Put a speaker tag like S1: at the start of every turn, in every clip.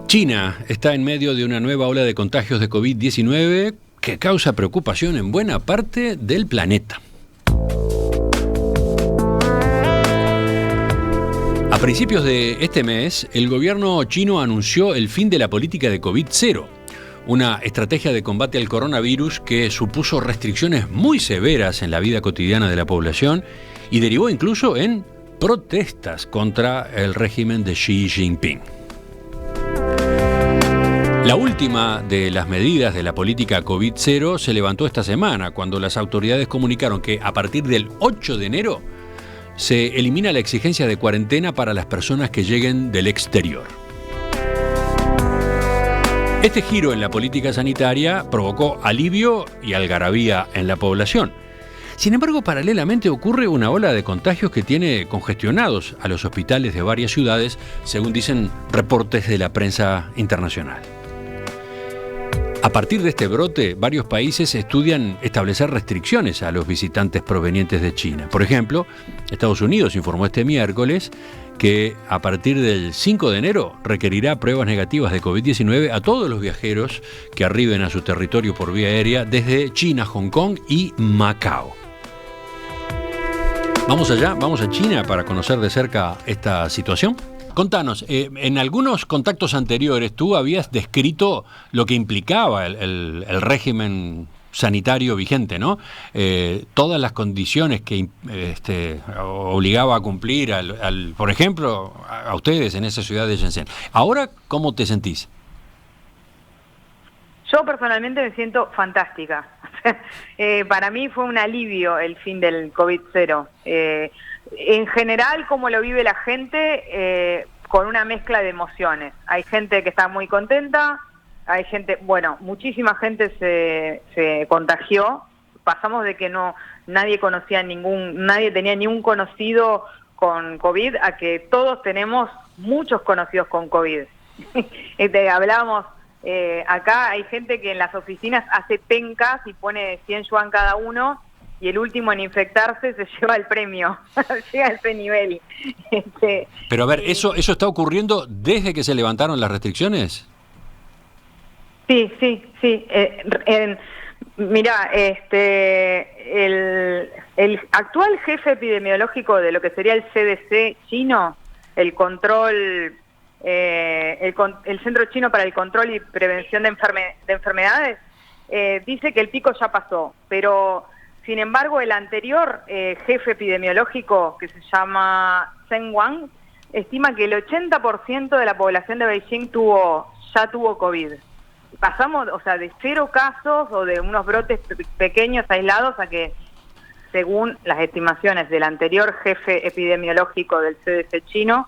S1: China está en medio de una nueva ola de contagios de COVID-19 que causa preocupación en buena parte del planeta. A principios de este mes, el gobierno chino anunció el fin de la política de COVID-0, una estrategia de combate al coronavirus que supuso restricciones muy severas en la vida cotidiana de la población y derivó incluso en protestas contra el régimen de Xi Jinping. La última de las medidas de la política COVID-0 se levantó esta semana, cuando las autoridades comunicaron que a partir del 8 de enero se elimina la exigencia de cuarentena para las personas que lleguen del exterior. Este giro en la política sanitaria provocó alivio y algarabía en la población. Sin embargo, paralelamente ocurre una ola de contagios que tiene congestionados a los hospitales de varias ciudades, según dicen reportes de la prensa internacional. A partir de este brote, varios países estudian establecer restricciones a los visitantes provenientes de China. Por ejemplo, Estados Unidos informó este miércoles que a partir del 5 de enero requerirá pruebas negativas de COVID-19 a todos los viajeros que arriben a su territorio por vía aérea desde China, Hong Kong y Macao. Vamos allá, vamos a China para conocer de cerca esta situación. Contanos, en algunos contactos anteriores tú habías descrito lo que implicaba el régimen sanitario vigente, ¿no? Todas las condiciones que obligaba a cumplir, por ejemplo, a ustedes en esa ciudad de Shenzhen. Ahora, ¿cómo te sentís?
S2: Yo personalmente me siento fantástica. Para mí fue un alivio el fin del COVID-0. En general, cómo lo vive la gente, con una mezcla de emociones. Hay gente que está muy contenta, hay gente, muchísima gente se contagió. Pasamos de que nadie tenía ni un conocido con COVID a que todos tenemos muchos conocidos con COVID. Hablábamos, acá hay gente que en las oficinas hace pencas y pone 100 yuan cada uno, y el último en infectarse se lleva el premio, llega a ese nivel.
S1: Pero a ver, ¿eso está ocurriendo desde que se levantaron las restricciones?
S2: Sí. Mirá, el actual jefe epidemiológico de lo que sería el CDC chino, el Centro Chino para el Control y Prevención de Enfermedades, dice que el pico ya pasó, pero sin embargo el anterior jefe epidemiológico, que se llama Zheng Wang, estima que el 80% de la población de Beijing ya tuvo COVID. Pasamos, de 0 casos o de unos brotes pequeños aislados a que, según las estimaciones del anterior jefe epidemiológico del CDC chino,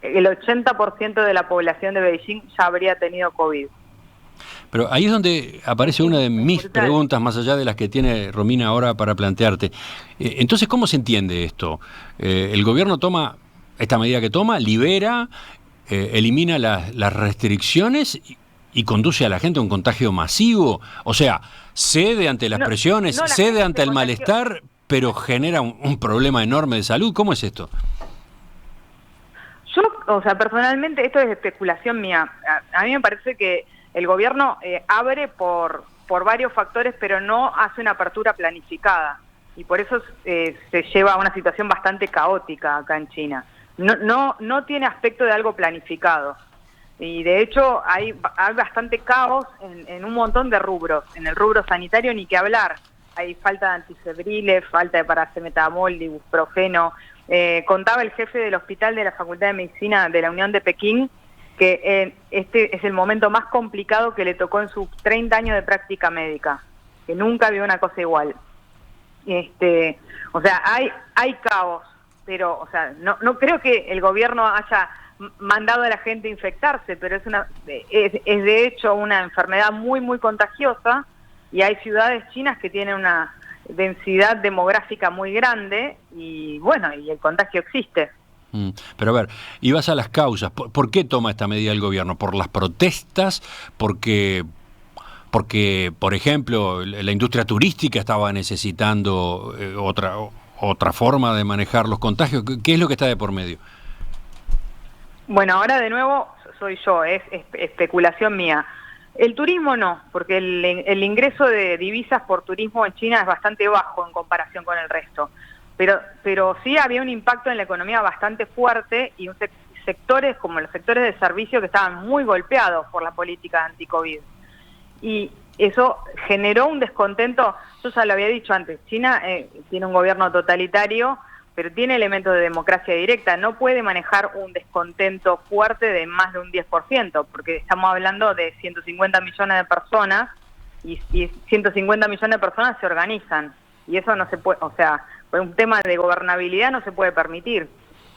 S2: el 80% de la población de Beijing ya habría tenido COVID.
S1: Pero ahí es donde aparece una de mis preguntas, más allá de las que tiene Romina ahora para plantearte. Entonces, ¿cómo se entiende esto? El gobierno toma esta medida que toma, libera, elimina las restricciones y conduce a la gente a un contagio masivo. O sea, cede ante las presiones, cede ante el malestar, pero genera un problema enorme de salud. ¿Cómo es esto?
S2: Yo, personalmente, esto es especulación mía. A mí me parece que el gobierno abre por varios factores, pero no hace una apertura planificada. Y por eso se lleva a una situación bastante caótica acá en China. No tiene aspecto de algo planificado. Y de hecho hay bastante caos en un montón de rubros. En el rubro sanitario ni que hablar. Hay falta de antifebriles, falta de paracetamol, ibuprofeno. Contaba el jefe del hospital de la Facultad de Medicina de la Unión de Pekín que este es el momento más complicado que le tocó en sus 30 años de práctica médica, que nunca vio una cosa igual. Hay caos, pero no creo que el gobierno haya mandado a la gente a infectarse, pero es de hecho una enfermedad muy, muy contagiosa, y hay ciudades chinas que tienen una densidad demográfica muy grande y el contagio existe.
S1: Pero a ver, y vas a las causas. ¿Por qué toma esta medida el gobierno? ¿Por las protestas? Porque, por ejemplo, la industria turística estaba necesitando otra forma de manejar los contagios. ¿Qué es lo que está de por medio?
S2: Bueno, ahora de nuevo soy yo, es especulación mía. El turismo no, porque el ingreso de divisas por turismo en China es bastante bajo en comparación con el resto. Pero sí había un impacto en la economía bastante fuerte y sectores como los sectores de servicio que estaban muy golpeados por la política anti-COVID. Y eso generó un descontento. Yo ya lo había dicho antes, China tiene un gobierno totalitario, pero tiene elementos de democracia directa, no puede manejar un descontento fuerte de más de un 10%, porque estamos hablando de 150 millones de personas, y 150 millones de personas se organizan, y eso no se puede, o sea, por un tema de gobernabilidad no se puede permitir.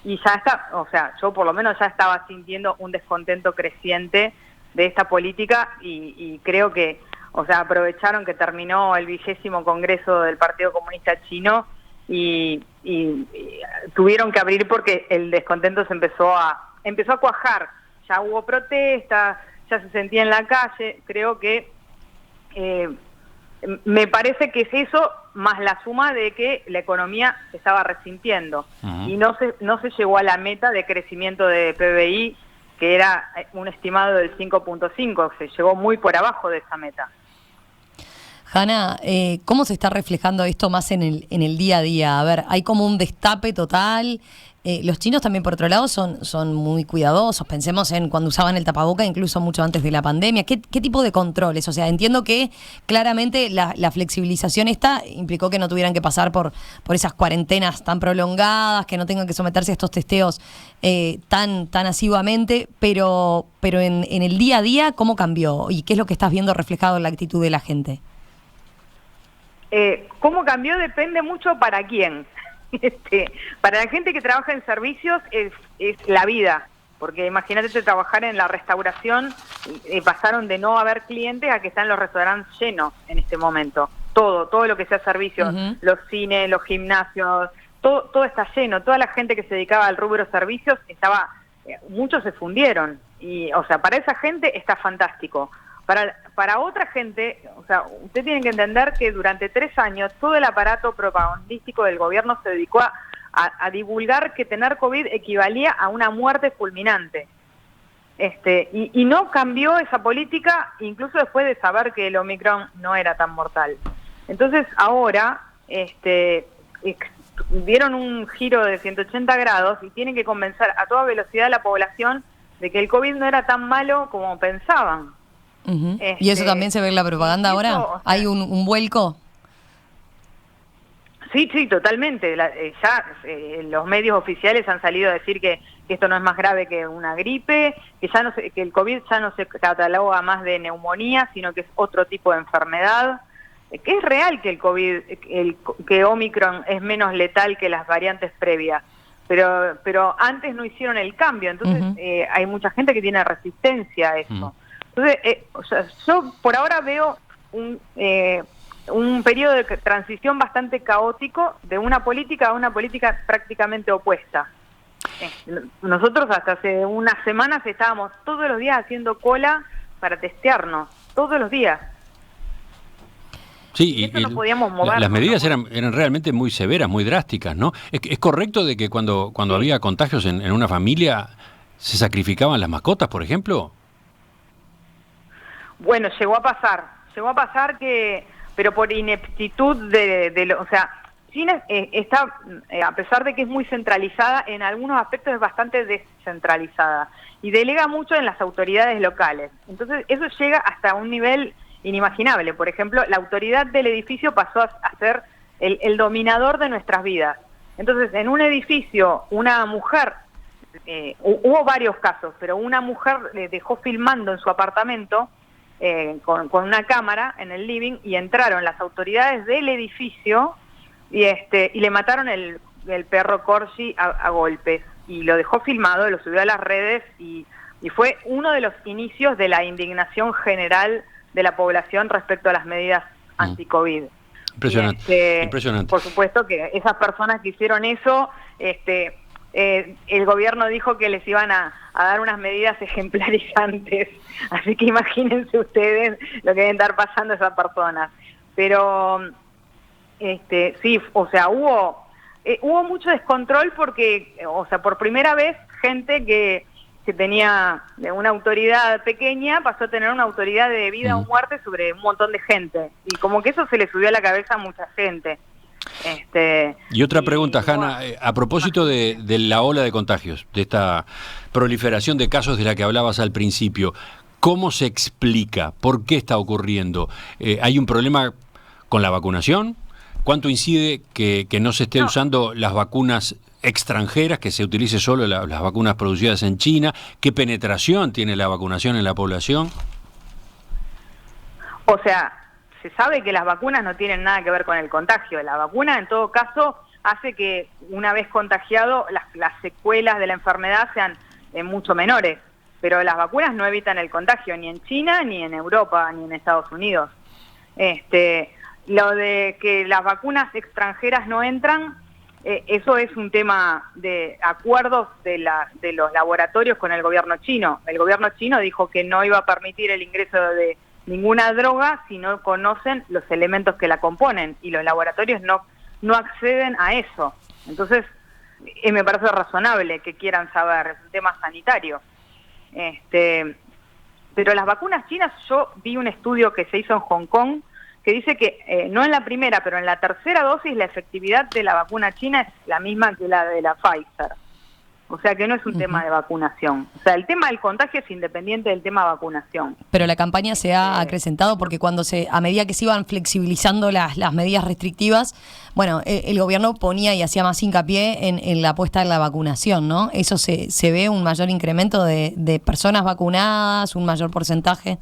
S2: Y ya está, o sea, yo por lo menos ya estaba sintiendo un descontento creciente de esta política, y creo que, o sea, aprovecharon que terminó el 20º Congreso del Partido Comunista Chino, y tuvieron que abrir porque el descontento se empezó a cuajar. Ya hubo protestas, ya se sentía en la calle. Creo que me parece que es eso, más la suma de que la economía se estaba resintiendo. Y no se llegó a la meta de crecimiento de PBI, que era un estimado del 5.5, se llegó muy por abajo de esa meta.
S3: Hanna, ¿cómo se está reflejando esto más en el día a día? A ver, hay como un destape total. Los chinos también, por otro lado, son muy cuidadosos. Pensemos en cuando usaban el tapaboca, incluso mucho antes de la pandemia. ¿Qué tipo de controles? O sea, entiendo que claramente la flexibilización esta implicó que no tuvieran que pasar por esas cuarentenas tan prolongadas, que no tengan que someterse a estos testeos tan asiduamente, pero en el día a día, ¿cómo cambió? ¿Y qué es lo que estás viendo reflejado en la actitud de la gente?
S2: ¿Cómo cambió? Depende mucho para quién. Para la gente que trabaja en servicios es la vida, porque imagínate trabajar en la restauración, pasaron de no haber clientes a que están los restaurantes llenos en este momento. Todo lo que sea servicios, los cines, los gimnasios, todo está lleno. Toda la gente que se dedicaba al rubro servicios muchos se fundieron, y o sea, para esa gente está fantástico. Para otra gente, o sea, usted tiene que entender que durante 3 años todo el aparato propagandístico del gobierno se dedicó a divulgar que tener COVID equivalía a una muerte fulminante. Y no cambió esa política, incluso después de saber que el Omicron no era tan mortal. Entonces ahora dieron un giro de 180 grados y tienen que convencer a toda velocidad a la población de que el COVID no era tan malo como pensaban.
S3: ¿Y eso también se ve en la propaganda ahora? O sea, ¿hay un vuelco?
S2: Sí, totalmente. Los medios oficiales han salido a decir que esto no es más grave que una gripe, que el COVID ya no se cataloga más de neumonía, sino que es otro tipo de enfermedad. Que es real que el COVID, que Omicron es menos letal que las variantes previas, pero antes no hicieron el cambio, entonces hay mucha gente que tiene resistencia a eso. Entonces, o sea, yo por ahora veo un periodo de transición bastante caótico de una política a una política prácticamente opuesta. Nosotros hasta hace unas semanas estábamos todos los días haciendo cola para testearnos, todos los días.
S1: Sí,
S2: y no podíamos movernos,
S1: las medidas eran realmente muy severas, muy drásticas, ¿no? ¿Es correcto de que cuando había contagios en una familia se sacrificaban las mascotas, por ejemplo?
S2: Bueno, llegó a pasar que, pero por ineptitud o sea, China está, a pesar de que es muy centralizada, en algunos aspectos es bastante descentralizada y delega mucho en las autoridades locales. Entonces eso llega hasta un nivel inimaginable. Por ejemplo, la autoridad del edificio pasó a ser el dominador de nuestras vidas. Entonces, en un edificio, una mujer, hubo varios casos, pero una mujer le dejó filmando en su apartamento con una cámara en el living, y entraron las autoridades del edificio y le mataron el perro Corgi a golpes, y lo dejó filmado, lo subió a las redes, y fue uno de los inicios de la indignación general de la población respecto a las medidas anti-COVID.
S1: Impresionante, impresionante.
S2: Por supuesto que esas personas que hicieron eso, el gobierno dijo que les iban a dar unas medidas ejemplarizantes, así que imagínense ustedes lo que deben estar pasando esas personas. Pero sí, o sea, hubo mucho descontrol porque, o sea, por primera vez gente que que tenía de una autoridad pequeña, pasó a tener una autoridad de vida o muerte sobre un montón de gente. Y como que eso se le subió a la cabeza a mucha gente.
S1: Y otra pregunta, Hanna, a propósito de la ola de contagios, de esta proliferación de casos de la que hablabas al principio, ¿cómo se explica? ¿Por qué está ocurriendo? ¿Hay un problema con la vacunación? ¿Cuánto incide que no se esté usando las vacunas extranjeras, que se utilice solo las vacunas producidas en China? ¿Qué penetración tiene la vacunación en la población?
S2: O sea, se sabe que las vacunas no tienen nada que ver con el contagio. La vacuna, en todo caso, hace que una vez contagiado las secuelas de la enfermedad sean mucho menores. Pero las vacunas no evitan el contagio, ni en China, ni en Europa, ni en Estados Unidos. Lo de que las vacunas extranjeras no entran, eso es un tema de acuerdos de los laboratorios con el gobierno chino. El gobierno chino dijo que no iba a permitir el ingreso de ninguna droga si no conocen los elementos que la componen, y los laboratorios no acceden a eso. Entonces, me parece razonable que quieran saber, es un tema sanitario. Pero las vacunas chinas, yo vi un estudio que se hizo en Hong Kong que dice que no en la primera, pero en la tercera dosis la efectividad de la vacuna china es la misma que la de la Pfizer. O sea que no es un tema de vacunación. O sea, el tema del contagio es independiente del tema de vacunación.
S3: Pero la campaña se ha acrecentado porque a medida que se iban flexibilizando las medidas restrictivas, bueno, el gobierno ponía y hacía más hincapié en la apuesta de la vacunación, ¿no? ¿Eso se ve un mayor incremento de personas vacunadas, un mayor porcentaje?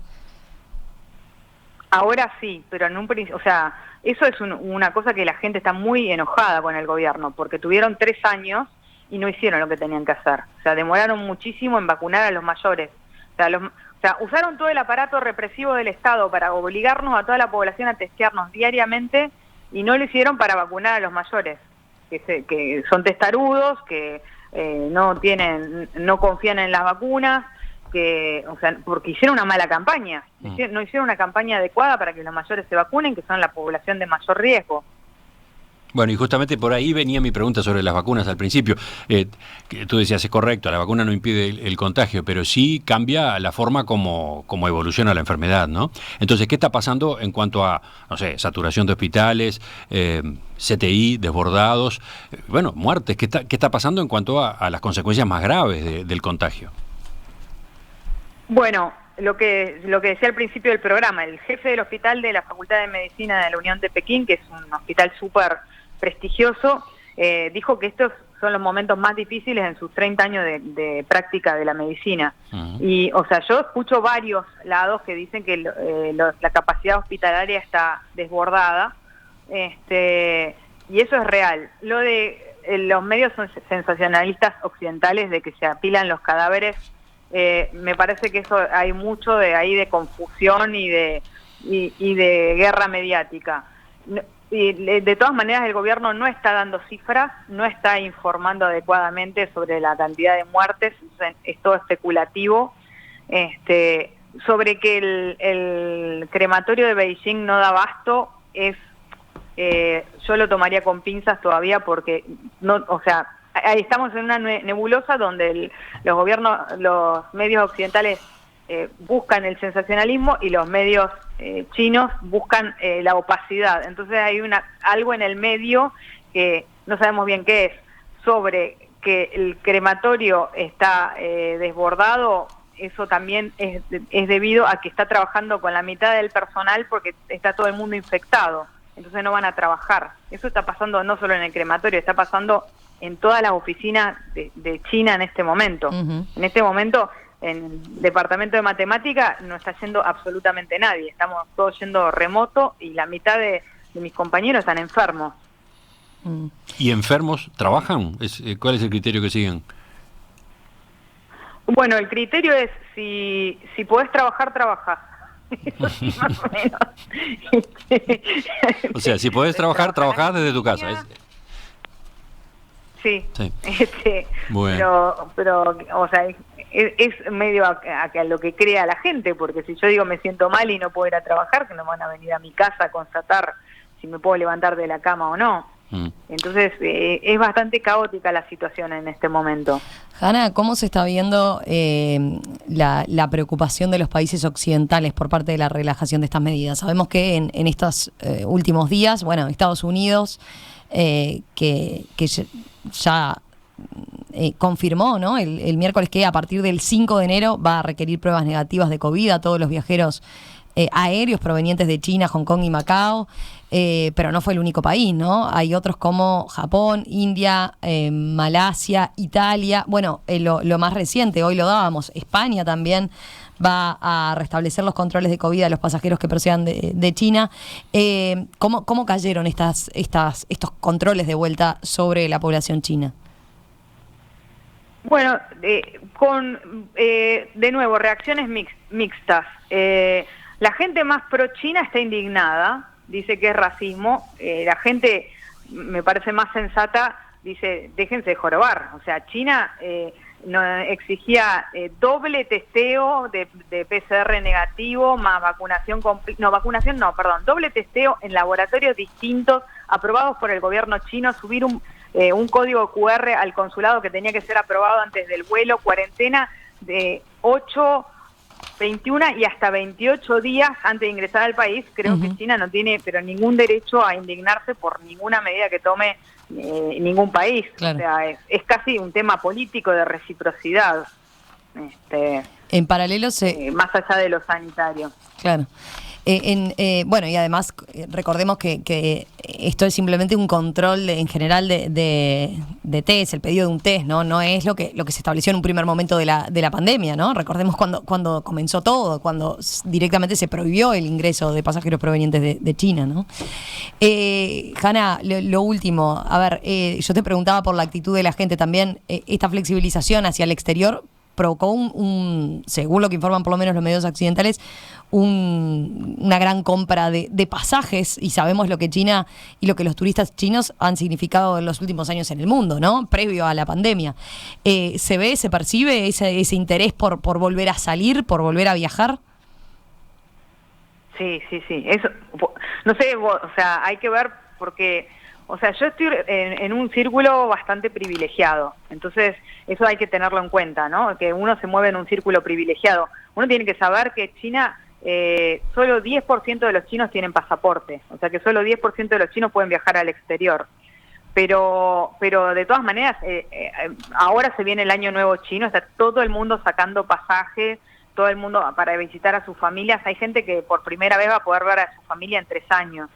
S2: Ahora sí, pero en un principio, o sea, eso es una cosa que la gente está muy enojada con el gobierno, porque tuvieron 3 años y no hicieron lo que tenían que hacer. O sea, demoraron muchísimo en vacunar a los mayores. O sea, usaron todo el aparato represivo del Estado para obligarnos a toda la población a testearnos diariamente, y no lo hicieron para vacunar a los mayores, que son testarudos, que no confían en las vacunas, o sea, porque hicieron una mala campaña. No hicieron una campaña adecuada para que los mayores se vacunen, que son la población de mayor riesgo.
S1: Bueno, y justamente por ahí venía mi pregunta sobre las vacunas al principio. Que tú decías, es correcto, la vacuna no impide el contagio, pero sí cambia la forma como evoluciona la enfermedad, ¿no? Entonces, ¿qué está pasando en cuanto a, no sé, saturación de hospitales, CTI, desbordados, muertes? ¿Qué está pasando en cuanto a las consecuencias más graves del contagio?
S2: Bueno, lo que decía al principio del programa, el jefe del hospital de la Facultad de Medicina de la Unión de Pekín, que es un hospital súper prestigioso, dijo que estos son los momentos más difíciles en sus 30 años de práctica de la medicina. Y, o sea, yo escucho varios lados que dicen que la capacidad hospitalaria está desbordada, y eso es real. Lo de los medios sensacionalistas occidentales de que se apilan los cadáveres, me parece que eso hay mucho de confusión y de guerra mediática. Y de todas maneras el gobierno no está dando cifras, no está informando adecuadamente sobre la cantidad de muertes, es todo especulativo. Sobre que el crematorio de Beijing no da abasto, yo lo tomaría con pinzas todavía, porque no, o sea, ahí estamos en una nebulosa donde los medios occidentales buscan el sensacionalismo y los medios chinos buscan la opacidad. Entonces hay algo en el medio que no sabemos bien qué es. Sobre que el crematorio está desbordado, eso también es debido a que está trabajando con la mitad del personal porque está todo el mundo infectado. Entonces no van a trabajar. Eso está pasando no solo en el crematorio, está pasando en todas las oficinas de China en este momento. En este momento, en el departamento de matemática no está yendo absolutamente nadie. Estamos todos yendo remoto y la mitad de mis compañeros están enfermos.
S1: ¿Y enfermos trabajan? ¿Cuál es el criterio que siguen?
S2: Bueno, el criterio es si podés trabajar, trabajás. Eso sí, más o menos.
S1: O sea, si podés trabajar, trabajás desde tu casa.
S2: Sí.
S1: Bueno.
S2: Pero o sea, es medio a lo que crea la gente, porque si yo digo me siento mal y no puedo ir a trabajar, que no van a venir a mi casa a constatar si me puedo levantar de la cama o no. Entonces es bastante caótica la situación en este momento.
S3: Hanna, ¿cómo se está viendo la preocupación de los países occidentales por parte de la relajación de estas medidas? Sabemos que en estos últimos días, bueno, Estados Unidos que ya confirmó, ¿no?, el miércoles que a partir del 5 de enero va a requerir pruebas negativas de COVID a todos los viajeros aéreos provenientes de China, Hong Kong y Macao, pero no fue el único país, ¿no? Hay otros como Japón, India, Malasia, Italia. Bueno, lo más reciente, hoy lo dábamos, España también va a restablecer los controles de COVID a los pasajeros que procedan de China. ¿Cómo cayeron estos controles de vuelta sobre la población china?
S2: Bueno, de nuevo, reacciones mixtas. La gente más pro-China está indignada, dice que es racismo. La gente, me parece más sensata, dice, déjense de jorobar. O sea, China no exigía doble testeo de PCR negativo, más doble testeo en laboratorios distintos, aprobados por el gobierno chino, subir un código QR al consulado que tenía que ser aprobado antes del vuelo, cuarentena de 8, 21 y hasta 28 días antes de ingresar al país. Creo que China no tiene pero ningún derecho a indignarse por ninguna medida que tome ningún país. Claro. O sea, es casi un tema político de reciprocidad.
S3: En paralelo
S2: más allá de lo sanitario.
S3: Claro. Bueno, y además recordemos que esto es simplemente un control en general de test, el pedido de un test, no es lo que se estableció en un primer momento de la pandemia, ¿no? Recordemos cuando comenzó todo, cuando directamente se prohibió el ingreso de pasajeros provenientes de China, ¿no? Hanna, lo último, a ver, yo te preguntaba por la actitud de la gente también. Esta flexibilización hacia el exterior provocó según lo que informan por lo menos los medios occidentales, una gran compra de pasajes, y sabemos lo que China y lo que los turistas chinos han significado en los últimos años en el mundo, ¿no?, previo a la pandemia. ¿Se percibe ese interés por volver a salir, por volver a viajar?
S2: Sí. Eso, no sé, o sea, hay que ver porque... O sea, yo estoy en un círculo bastante privilegiado, entonces eso hay que tenerlo en cuenta, ¿no? Que uno se mueve en un círculo privilegiado. Uno tiene que saber que China, solo 10% de los chinos tienen pasaporte, o sea que solo 10% de los chinos pueden viajar al exterior. Pero de todas maneras, ahora se viene el Año Nuevo chino, está todo el mundo sacando pasajes, todo el mundo para visitar a sus familias. Hay gente que por primera vez va a poder ver a su familia en 3 años.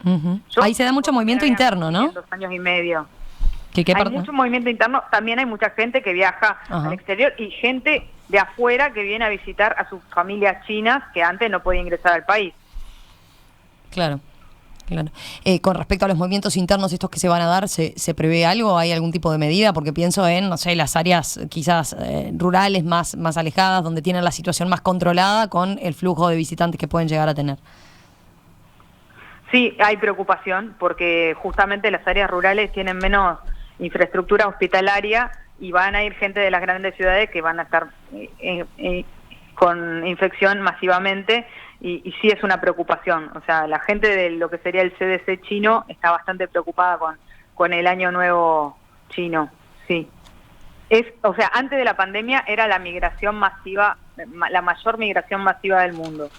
S3: Ahí se da mucho movimiento interno, ¿no?
S2: 2 años y medio.
S3: Hay
S2: mucho movimiento interno. También hay mucha gente que viaja al exterior y gente de afuera que viene a visitar a sus familias chinas que antes no podía ingresar al país.
S3: Claro. Con respecto a los movimientos internos estos que se van a dar, ¿se prevé algo? ¿Hay algún tipo de medida? Porque pienso en, no sé, las áreas quizás rurales más alejadas, donde tienen la situación más controlada con el flujo de visitantes que pueden llegar a tener.
S2: Sí, hay preocupación porque justamente las áreas rurales tienen menos infraestructura hospitalaria y van a ir gente de las grandes ciudades que van a estar con infección masivamente. Y sí es una preocupación. O sea, la gente de lo que sería el CDC chino está bastante preocupada con el Año Nuevo chino, sí. O sea, antes de la pandemia era la migración masiva, la mayor migración masiva del mundo.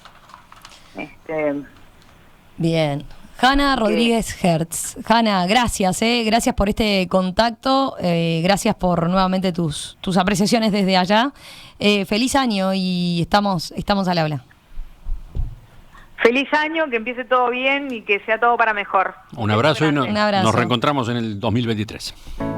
S3: Bien. Hanna Rodríguez Hertz. Hanna, gracias, gracias por este contacto, gracias por nuevamente tus apreciaciones desde allá. Feliz año y estamos al habla.
S2: Feliz año, que empiece todo bien y que sea todo para mejor.
S1: Un abrazo y nos reencontramos en el 2023.